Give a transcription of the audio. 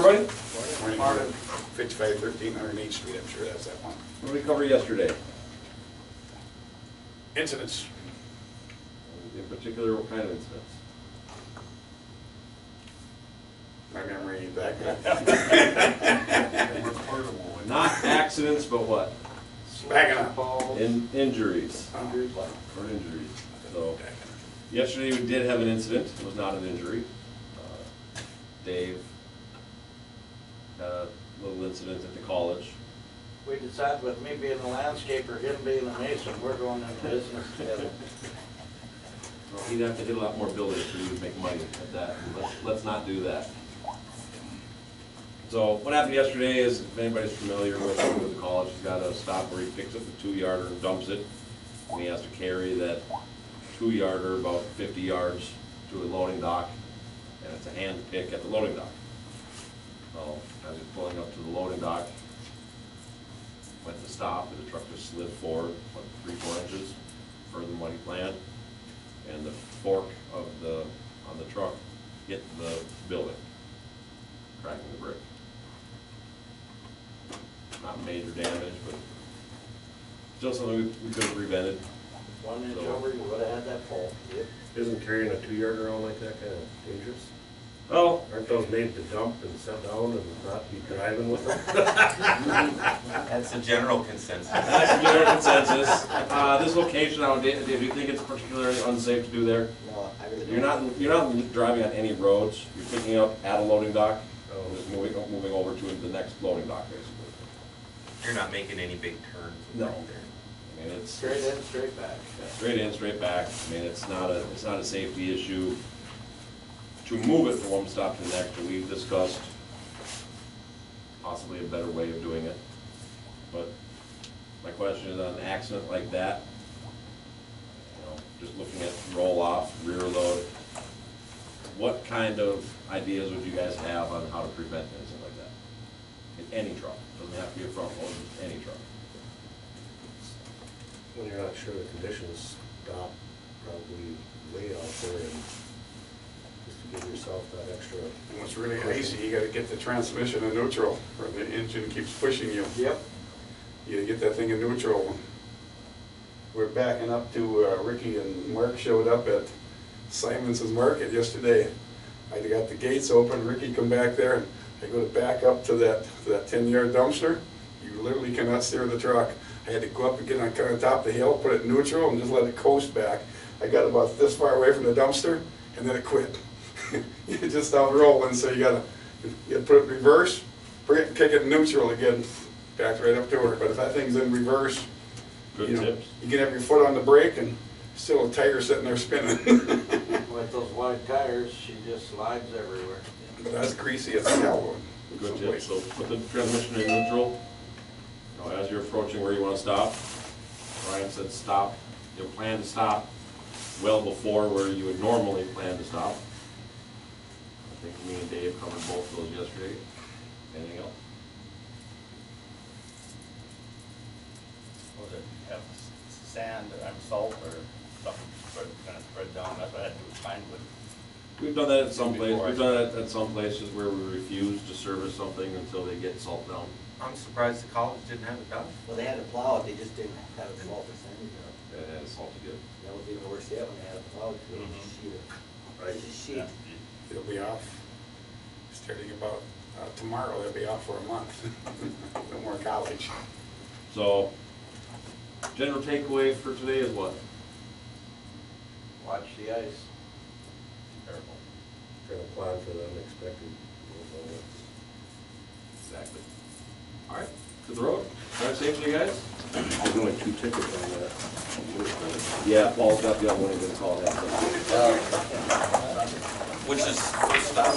everybody. Morning. 55 1300 H Street, I'm sure that's that one. What did we cover yesterday? Incidents. In particular, what kind of incidents? My memory back then. Not accidents, but what? Backing up. Injuries. Or injuries. So, yesterday we did have an incident. It was not an injury. Dave had a little incident at the college. We decided with me being a landscaper, him being a mason, we're going into business together. Well, he'd have to hit a lot more buildings for you to make money at that. Let's not do that. So what happened yesterday is, if anybody's familiar with the college, he's got a stop where he picks up the 2-yarder and dumps it. And he has to carry that 2-yarder about 50 yards to a loading dock. And it's a hand pick at the loading dock. So as he's pulling up to the loading dock, went to stop, and the truck just slid forward, like 3-4 inches further than what he planned. And the fork of on the truck hit the building, cracking the brick. Not major damage, but still something we could have prevented. 1 inch over, you would have had that pole. Yep. Isn't carrying a 2-yarder around like that kind of dangerous? Well, Aren't those made to dump and set down and not be driving with them? That's a general consensus. that's the general consensus. This location, do you think it's particularly unsafe to do there? No, I really You're not driving on any roads. You're picking up at a loading dock, and just moving over to the next loading dock, basically. You're not making any big turns. No. right there. I mean, it's Straight in, straight back. yeah, straight in, straight back. I mean, it's not a safety issue to move it from one stop to the next. And we've discussed possibly a better way of doing it. But my question is, on an accident like that, you know, just looking at roll off, rear load, what kind of ideas would you guys have on how to prevent anything like that? In any truck, doesn't have to be a front load, just any truck. When you're not sure the conditions, stop probably way out there and just to give yourself that extra. And what's really icy, you gotta get the transmission in neutral, or the engine keeps pushing you. Yep. You gotta get that thing in neutral. We're backing up to, Ricky and Mark showed up at Simons's Market yesterday. I got the gates open, Ricky come back there, and I go to back up to that 10-yard dumpster. You literally cannot steer the truck. I had to go up and get on kind of top of the hill, put it in neutral, and just let it coast back. I got about this far away from the dumpster, and then it quit. It just stopped rolling, so you gotta put it in reverse, bring it and kick it in neutral again, back right up to her. But if that thing's in reverse, Good you know, tips. you can have your foot on the brake and still a tire sitting there spinning. With those wide tires, she just slides everywhere. But that's greasy as hell. Good tip. So put the transmission in neutral. You know, as you're approaching where you want to stop, Ryan said stop. You'll plan to stop well before where you would normally plan to stop. I think me and Dave covered both of those yesterday. Anything else? Was it have sand or salt or something kind of spread down? That's what I had to find with. We've done that at some places. Before, We've done it at some places where we refuse to service something until they get salt down. I'm surprised the college didn't have it done. Well, they had to plow it, they just didn't have it salt or sand. And it's salted good. That was even worse yet when they had it plowed, it was a sheet of, it's a sheet. It'll be off starting about tomorrow. They'll be off for a month. No more college. So, general takeaway for today is what? Watch the ice. Careful. Trying to plan for the unexpected. Exactly. All right, to the road. Drive safely, guys. There's only 2 tickets on that. Yeah, Paul's got the other one he's gonna call that. Which is, first stop.